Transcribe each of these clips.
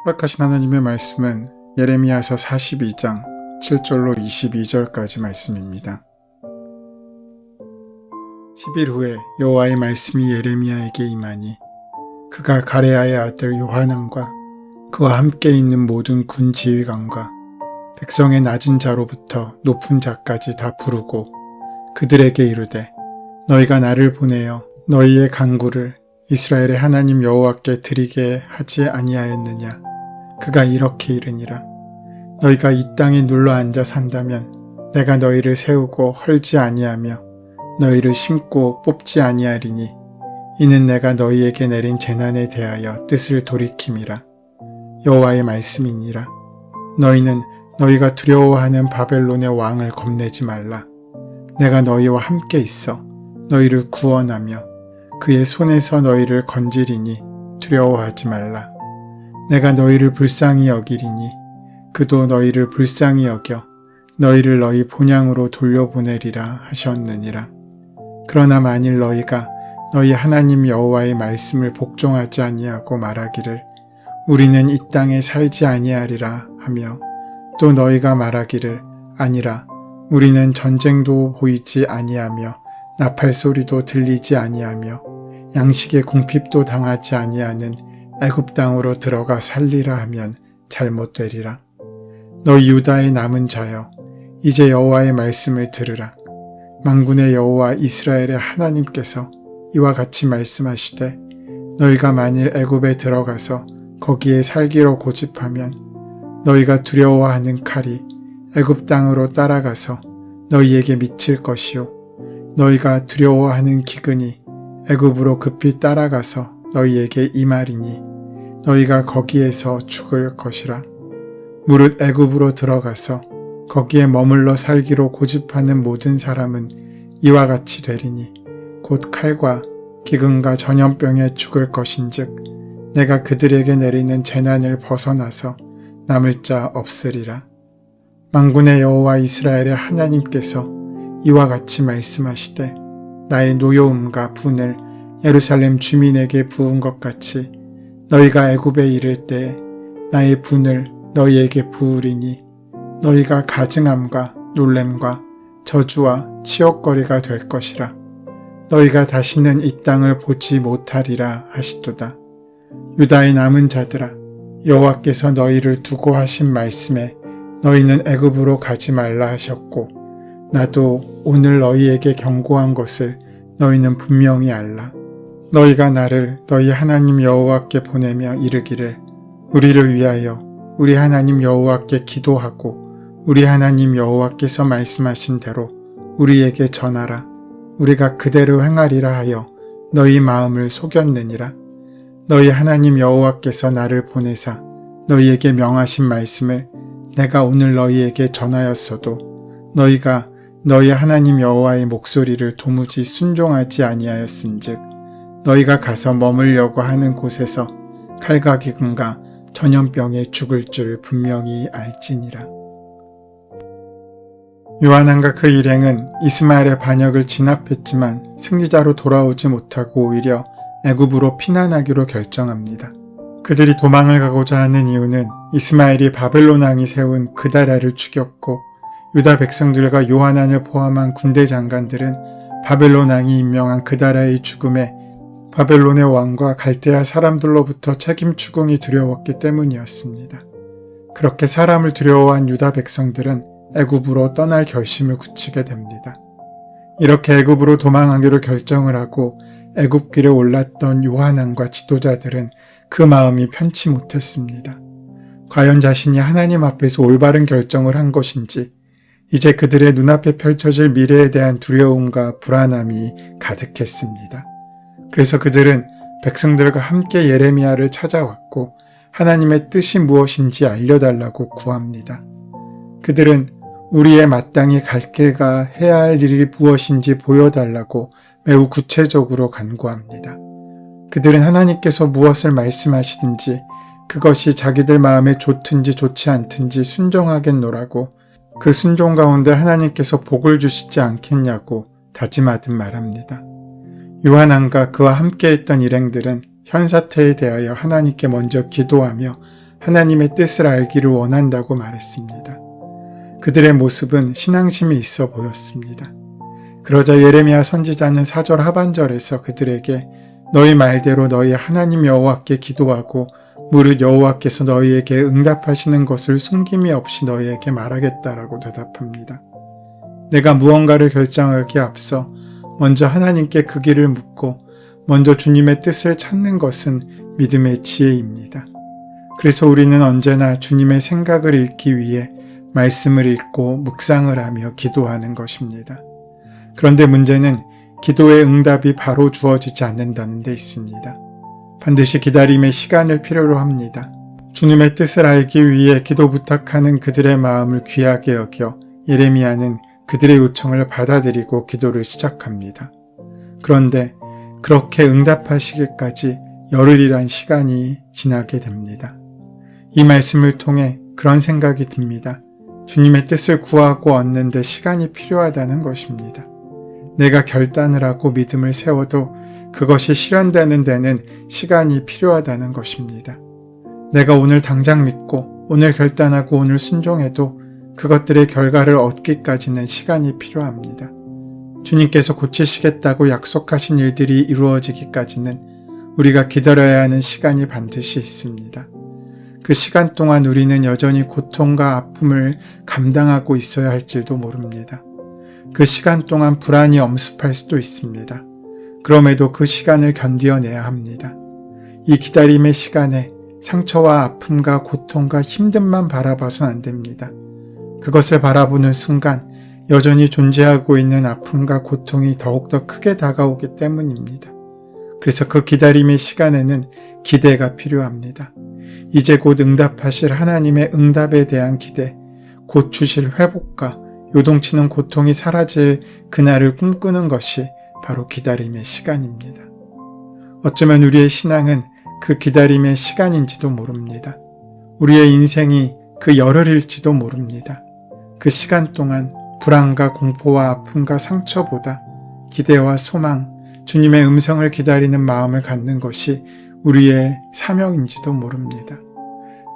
허락하신 하나님의 말씀은 예레미야서 42장 7절로 22절까지 말씀입니다. 10일 후에 여호와의 말씀이 예레미야에게 임하니 그가 가레아의 아들 요하난과 그와 함께 있는 모든 군 지휘관과 백성의 낮은 자로부터 높은 자까지 다 부르고 그들에게 이르되 너희가 나를 보내어 너희의 간구를 이스라엘의 하나님 여호와께 드리게 하지 아니하였느냐. 그가 이렇게 이르니라. 너희가 이 땅에 눌러 앉아 산다면 내가 너희를 세우고 헐지 아니하며 너희를 심고 뽑지 아니하리니 이는 내가 너희에게 내린 재난에 대하여 뜻을 돌이킴이라. 여호와의 말씀이니라. 너희는 너희가 두려워하는 바벨론의 왕을 겁내지 말라. 내가 너희와 함께 있어 너희를 구원하며 그의 손에서 너희를 건지리니 두려워하지 말라. 내가 너희를 불쌍히 여기리니 그도 너희를 불쌍히 여겨 너희를 너희 본향으로 돌려보내리라 하셨느니라. 그러나 만일 너희가 너희 하나님 여호와의 말씀을 복종하지 아니하고 말하기를 우리는 이 땅에 살지 아니하리라 하며 또 너희가 말하기를 아니라 우리는 전쟁도 보이지 아니하며 나팔 소리도 들리지 아니하며 양식의 궁핍도 당하지 아니하는 애굽 땅으로 들어가 살리라 하면 잘못되리라. 너희 유다의 남은 자여 이제 여호와의 말씀을 들으라. 만군의 여호와 이스라엘의 하나님께서 이와 같이 말씀하시되 너희가 만일 애굽에 들어가서 거기에 살기로 고집하면 너희가 두려워하는 칼이 애굽 땅으로 따라가서 너희에게 미칠 것이요 너희가 두려워하는 기근이 애굽으로 급히 따라가서 너희에게 임하리니 너희가 거기에서 죽을 것이라. 무릇 애굽으로 들어가서 거기에 머물러 살기로 고집하는 모든 사람은 이와 같이 되리니 곧 칼과 기근과 전염병에 죽을 것인즉 내가 그들에게 내리는 재난을 벗어나서 남을 자 없으리라. 만군의 여호와 이스라엘의 하나님께서 이와 같이 말씀하시되 나의 노여움과 분을 예루살렘 주민에게 부은 것 같이 너희가 애굽에 이를 때에 나의 분을 너희에게 부으리니 너희가 가증함과 놀램과 저주와 치욕거리가 될 것이라. 너희가 다시는 이 땅을 보지 못하리라 하시도다. 유다의 남은 자들아 여호와께서 너희를 두고 하신 말씀에 너희는 애굽으로 가지 말라 하셨고 나도 오늘 너희에게 경고한 것을 너희는 분명히 알라. 너희가 나를 너희 하나님 여호와께 보내며 이르기를 우리를 위하여 우리 하나님 여호와께 기도하고 우리 하나님 여호와께서 말씀하신 대로 우리에게 전하라. 우리가 그대로 행하리라 하여 너희 마음을 속였느니라. 너희 하나님 여호와께서 나를 보내사 너희에게 명하신 말씀을 내가 오늘 너희에게 전하였어도 너희가 너희 하나님 여호와의 목소리를 도무지 순종하지 아니하였은즉 너희가 가서 머물려고 하는 곳에서 칼과 기근과 전염병에 죽을 줄 분명히 알지니라. 요하난과 그 일행은 이스마엘의 반역을 진압했지만 승리자로 돌아오지 못하고 오히려 애굽으로 피난하기로 결정합니다. 그들이 도망을 가고자 하는 이유는 이스마엘이 바벨론 왕이 세운 그다랴를 죽였고 유다 백성들과 요하난을 포함한 군대 장관들은 바벨론 왕이 임명한 그다랴의 죽음에 바벨론의 왕과 갈대아 사람들로부터 책임 추궁이 두려웠기 때문이었습니다. 그렇게 사람을 두려워한 유다 백성들은 애굽으로 떠날 결심을 굳히게 됩니다. 이렇게 애굽으로 도망하기로 결정을 하고 애굽길에 올랐던 요하난과 지도자들은 그 마음이 편치 못했습니다. 과연 자신이 하나님 앞에서 올바른 결정을 한 것인지 이제 그들의 눈앞에 펼쳐질 미래에 대한 두려움과 불안함이 가득했습니다. 그래서 그들은 백성들과 함께 예레미야를 찾아왔고 하나님의 뜻이 무엇인지 알려달라고 구합니다. 그들은 우리의 마땅히 갈 길과 해야 할 일이 무엇인지 보여달라고 매우 구체적으로 간구합니다. 그들은 하나님께서 무엇을 말씀하시든지 그것이 자기들 마음에 좋든지 좋지 않든지 순종하겠노라고 그 순종 가운데 하나님께서 복을 주시지 않겠냐고 다짐하듯 말합니다. 요한왕과 그와 함께했던 일행들은 현 사태에 대하여 하나님께 먼저 기도하며 하나님의 뜻을 알기를 원한다고 말했습니다. 그들의 모습은 신앙심이 있어 보였습니다. 그러자 예레미야 선지자는 4절 하반절에서 그들에게 너희 말대로 너희 하나님 여호와께 기도하고 무릇 여호와께서 너희에게 응답하시는 것을 숨김이 없이 너희에게 말하겠다라고 대답합니다. 내가 무언가를 결정하기에 앞서 먼저 하나님께 그 길을 묻고 먼저 주님의 뜻을 찾는 것은 믿음의 지혜입니다. 그래서 우리는 언제나 주님의 생각을 읽기 위해 말씀을 읽고 묵상을 하며 기도하는 것입니다. 그런데 문제는 기도의 응답이 바로 주어지지 않는다는 데 있습니다. 반드시 기다림의 시간을 필요로 합니다. 주님의 뜻을 알기 위해 기도 부탁하는 그들의 마음을 귀하게 여겨 예레미야는 그들의 요청을 받아들이고 기도를 시작합니다. 그런데 그렇게 응답하시기까지 열흘이란 시간이 지나게 됩니다. 이 말씀을 통해 그런 생각이 듭니다. 주님의 뜻을 구하고 얻는데 시간이 필요하다는 것입니다. 내가 결단을 하고 믿음을 세워도 그것이 실현되는 데는 시간이 필요하다는 것입니다. 내가 오늘 당장 믿고 오늘 결단하고 오늘 순종해도 그것들의 결과를 얻기까지는 시간이 필요합니다. 주님께서 고치시겠다고 약속하신 일들이 이루어지기까지는 우리가 기다려야 하는 시간이 반드시 있습니다. 그 시간 동안 우리는 여전히 고통과 아픔을 감당하고 있어야 할지도 모릅니다. 그 시간 동안 불안이 엄습할 수도 있습니다. 그럼에도 그 시간을 견디어내야 합니다. 이 기다림의 시간에 상처와 아픔과 고통과 힘듦만 바라봐선 안 됩니다. 그것을 바라보는 순간 여전히 존재하고 있는 아픔과 고통이 더욱더 크게 다가오기 때문입니다. 그래서 그 기다림의 시간에는 기대가 필요합니다. 이제 곧 응답하실 하나님의 응답에 대한 기대, 곧 주실 회복과 요동치는 고통이 사라질 그날을 꿈꾸는 것이 바로 기다림의 시간입니다. 어쩌면 우리의 신앙은 그 기다림의 시간인지도 모릅니다. 우리의 인생이 그 열흘일지도 모릅니다. 그 시간 동안 불안과 공포와 아픔과 상처보다 기대와 소망, 주님의 음성을 기다리는 마음을 갖는 것이 우리의 사명인지도 모릅니다.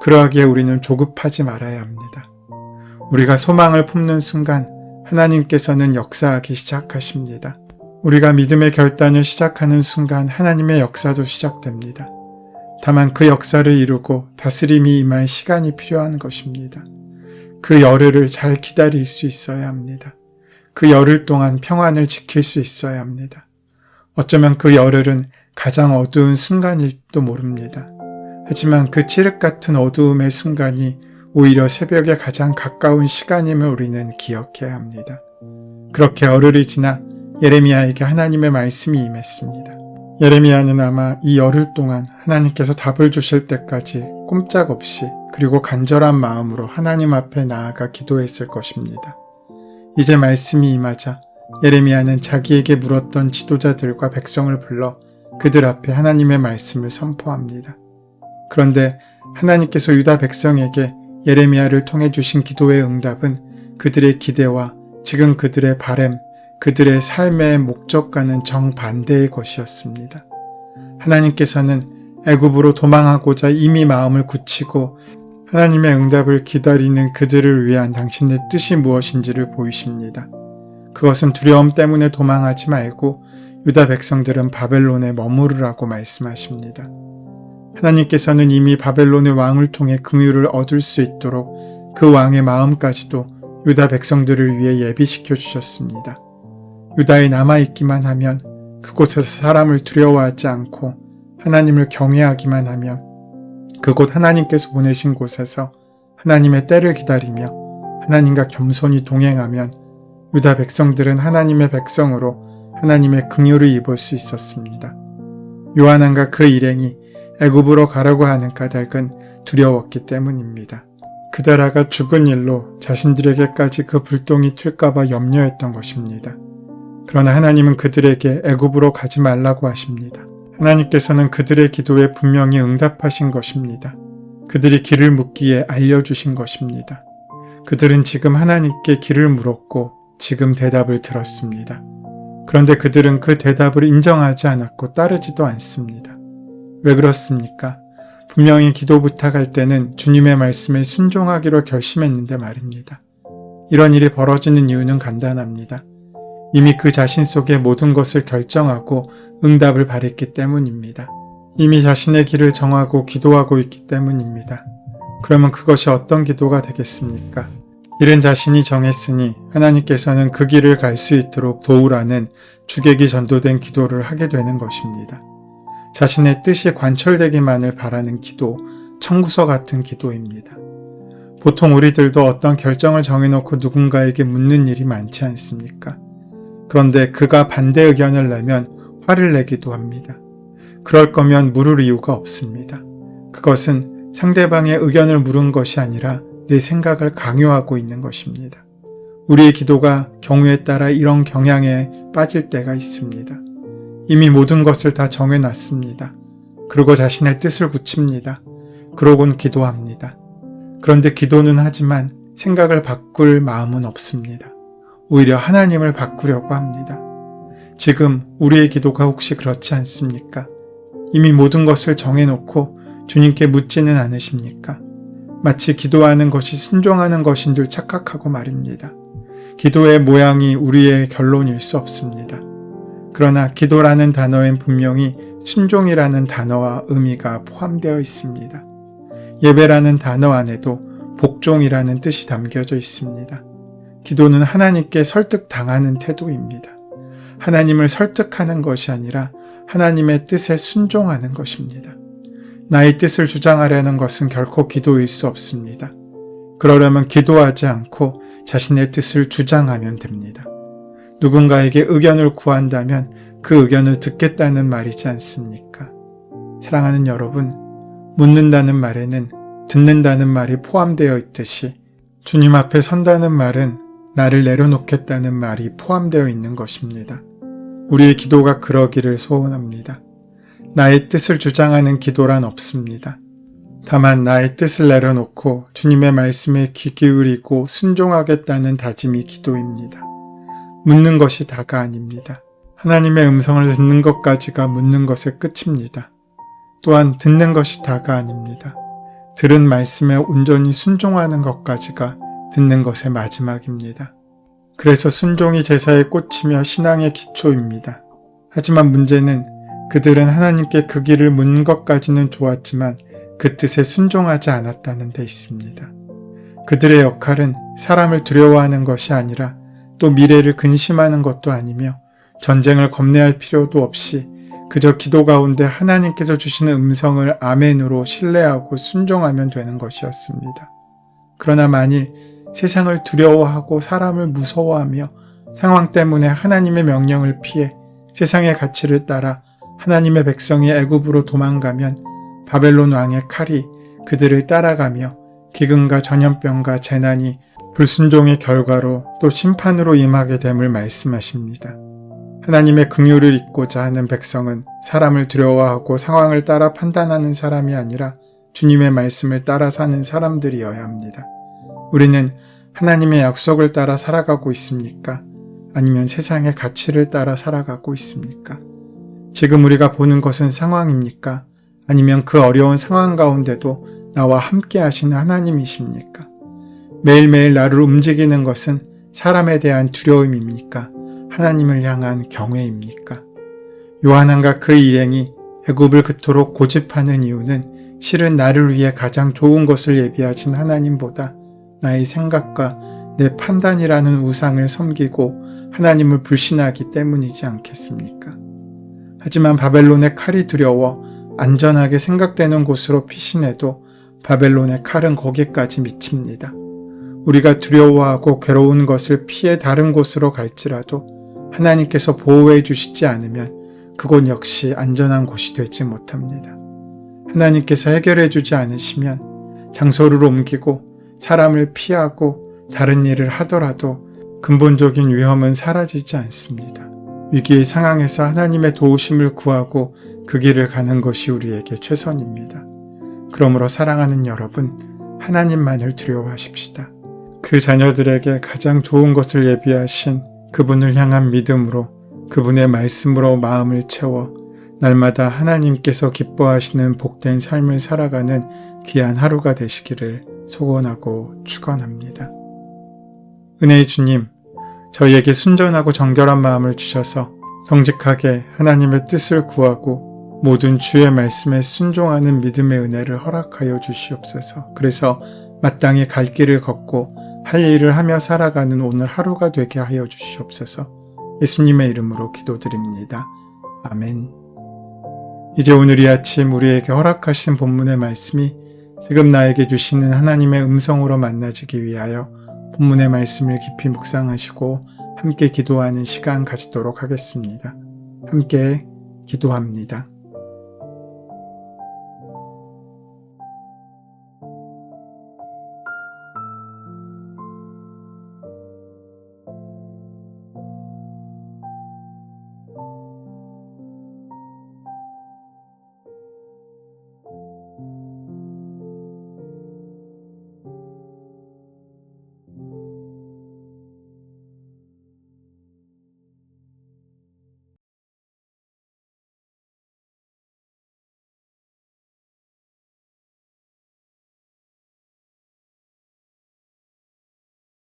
그러하기에 우리는 조급하지 말아야 합니다. 우리가 소망을 품는 순간 하나님께서는 역사하기 시작하십니다. 우리가 믿음의 결단을 시작하는 순간 하나님의 역사도 시작됩니다. 다만 그 역사를 이루고 다스림이 임할 시간이 필요한 것입니다. 그 열흘을 잘 기다릴 수 있어야 합니다. 그 열흘 동안 평안을 지킬 수 있어야 합니다. 어쩌면 그 열흘은 가장 어두운 순간일지도 모릅니다. 하지만 그 칠흑 같은 어두움의 순간이 오히려 새벽에 가장 가까운 시간임을 우리는 기억해야 합니다. 그렇게 열흘이 지나 예레미야에게 하나님의 말씀이 임했습니다. 예레미야는 아마 이 열흘 동안 하나님께서 답을 주실 때까지 꼼짝없이 그리고 간절한 마음으로 하나님 앞에 나아가 기도했을 것입니다. 이제 말씀이 임하자 예레미야는 자기에게 물었던 지도자들과 백성을 불러 그들 앞에 하나님의 말씀을 선포합니다. 그런데 하나님께서 유다 백성에게 예레미야를 통해 주신 기도의 응답은 그들의 기대와 지금 그들의 바램, 그들의 삶의 목적과는 정반대의 것이었습니다. 하나님께서는 애굽으로 도망하고자 이미 마음을 굳히고 하나님의 응답을 기다리는 그들을 위한 당신의 뜻이 무엇인지를 보이십니다. 그것은 두려움 때문에 도망하지 말고 유다 백성들은 바벨론에 머무르라고 말씀하십니다. 하나님께서는 이미 바벨론의 왕을 통해 긍휼을 얻을 수 있도록 그 왕의 마음까지도 유다 백성들을 위해 예비시켜 주셨습니다. 유다에 남아있기만 하면 그곳에서 사람을 두려워하지 않고 하나님을 경외하기만 하면 그곳 하나님께서 보내신 곳에서 하나님의 때를 기다리며 하나님과 겸손히 동행하면 유다 백성들은 하나님의 백성으로 하나님의 긍휼을 입을 수 있었습니다. 요한왕과 그 일행이 애굽으로 가라고 하는 까닭은 두려웠기 때문입니다. 그다라가 죽은 일로 자신들에게까지 그 불똥이 튈까봐 염려했던 것입니다. 그러나 하나님은 그들에게 애굽으로 가지 말라고 하십니다. 하나님께서는 그들의 기도에 분명히 응답하신 것입니다. 그들이 길을 묻기에 알려주신 것입니다. 그들은 지금 하나님께 길을 물었고 지금 대답을 들었습니다. 그런데 그들은 그 대답을 인정하지 않았고 따르지도 않습니다. 왜 그렇습니까? 분명히 기도 부탁할 때는 주님의 말씀에 순종하기로 결심했는데 말입니다. 이런 일이 벌어지는 이유는 간단합니다. 이미 그 자신 속에 모든 것을 결정하고 응답을 바랬기 때문입니다. 이미 자신의 길을 정하고 기도하고 있기 때문입니다. 그러면 그것이 어떤 기도가 되겠습니까? 길은 자신이 정했으니 하나님께서는 그 길을 갈 수 있도록 도우라는 주객이 전도된 기도를 하게 되는 것입니다. 자신의 뜻이 관철되기만을 바라는 기도, 청구서 같은 기도입니다. 보통 우리들도 어떤 결정을 정해놓고 누군가에게 묻는 일이 많지 않습니까? 그런데 그가 반대 의견을 내면 화를 내기도 합니다. 그럴 거면 물을 이유가 없습니다. 그것은 상대방의 의견을 물은 것이 아니라 내 생각을 강요하고 있는 것입니다. 우리의 기도가 경우에 따라 이런 경향에 빠질 때가 있습니다. 이미 모든 것을 다 정해놨습니다. 그리고 자신의 뜻을 굳힙니다. 그러곤 기도합니다. 그런데 기도는 하지만 생각을 바꿀 마음은 없습니다. 오히려 하나님을 바꾸려고 합니다. 지금 우리의 기도가 혹시 그렇지 않습니까? 이미 모든 것을 정해놓고 주님께 묻지는 않으십니까? 마치 기도하는 것이 순종하는 것인 줄 착각하고 말입니다. 기도의 모양이 우리의 결론일 수 없습니다. 그러나 기도라는 단어엔 분명히 순종이라는 단어와 의미가 포함되어 있습니다. 예배라는 단어 안에도 복종이라는 뜻이 담겨져 있습니다. 기도는 하나님께 설득당하는 태도입니다. 하나님을 설득하는 것이 아니라 하나님의 뜻에 순종하는 것입니다. 나의 뜻을 주장하려는 것은 결코 기도일 수 없습니다. 그러려면 기도하지 않고 자신의 뜻을 주장하면 됩니다. 누군가에게 의견을 구한다면 그 의견을 듣겠다는 말이지 않습니까? 사랑하는 여러분, 묻는다는 말에는 듣는다는 말이 포함되어 있듯이 주님 앞에 선다는 말은 나를 내려놓겠다는 말이 포함되어 있는 것입니다. 우리의 기도가 그러기를 소원합니다. 나의 뜻을 주장하는 기도란 없습니다. 다만 나의 뜻을 내려놓고 주님의 말씀에 귀 기울이고 순종하겠다는 다짐이 기도입니다. 묻는 것이 다가 아닙니다. 하나님의 음성을 듣는 것까지가 묻는 것의 끝입니다. 또한 듣는 것이 다가 아닙니다. 들은 말씀에 온전히 순종하는 것까지가 듣는 것의 마지막입니다. 그래서 순종이 제사의 꽃이며 신앙의 기초입니다. 하지만 문제는 그들은 하나님께 그 길을 묻는 것까지는 좋았지만 그 뜻에 순종하지 않았다는 데 있습니다. 그들의 역할은 사람을 두려워하는 것이 아니라 또 미래를 근심하는 것도 아니며 전쟁을 겁내할 필요도 없이 그저 기도 가운데 하나님께서 주시는 음성을 아멘으로 신뢰하고 순종하면 되는 것이었습니다. 그러나 만일 세상을 두려워하고 사람을 무서워하며 상황 때문에 하나님의 명령을 피해 세상의 가치를 따라 하나님의 백성이 애굽으로 도망가면 바벨론 왕의 칼이 그들을 따라가며 기근과 전염병과 재난이 불순종의 결과로 또 심판으로 임하게 됨을 말씀하십니다. 하나님의 긍휼을 잊고자 하는 백성은 사람을 두려워하고 상황을 따라 판단하는 사람이 아니라 주님의 말씀을 따라 사는 사람들이어야 합니다. 우리는 하나님의 약속을 따라 살아가고 있습니까? 아니면 세상의 가치를 따라 살아가고 있습니까? 지금 우리가 보는 것은 상황입니까? 아니면 그 어려운 상황 가운데도 나와 함께 하시는 하나님이십니까? 매일매일 나를 움직이는 것은 사람에 대한 두려움입니까? 하나님을 향한 경외입니까? 요한왕과 그 일행이 애굽을 그토록 고집하는 이유는 실은 나를 위해 가장 좋은 것을 예비하신 하나님보다 나의 생각과 내 판단이라는 우상을 섬기고 하나님을 불신하기 때문이지 않겠습니까? 하지만 바벨론의 칼이 두려워 안전하게 생각되는 곳으로 피신해도 바벨론의 칼은 거기까지 미칩니다. 우리가 두려워하고 괴로운 것을 피해 다른 곳으로 갈지라도 하나님께서 보호해 주시지 않으면 그곳 역시 안전한 곳이 되지 못합니다. 하나님께서 해결해 주지 않으시면 장소를 옮기고 사람을 피하고 다른 일을 하더라도 근본적인 위험은 사라지지 않습니다. 위기의 상황에서 하나님의 도우심을 구하고 그 길을 가는 것이 우리에게 최선입니다. 그러므로 사랑하는 여러분, 하나님만을 두려워하십시다. 그 자녀들에게 가장 좋은 것을 예비하신 그분을 향한 믿음으로 그분의 말씀으로 마음을 채워 날마다 하나님께서 기뻐하시는 복된 삶을 살아가는 귀한 하루가 되시기를 소원하고 축원합니다. 은혜의 주님, 저희에게 순전하고 정결한 마음을 주셔서 정직하게 하나님의 뜻을 구하고 모든 주의 말씀에 순종하는 믿음의 은혜를 허락하여 주시옵소서. 그래서 마땅히 갈 길을 걷고 할 일을 하며 살아가는 오늘 하루가 되게 하여 주시옵소서. 예수님의 이름으로 기도드립니다. 아멘. 이제 오늘 이 아침 우리에게 허락하신 본문의 말씀이 지금 나에게 주시는 하나님의 음성으로 만나지기 위하여 본문의 말씀을 깊이 묵상하시고 함께 기도하는 시간 가지도록 하겠습니다. 함께 기도합니다.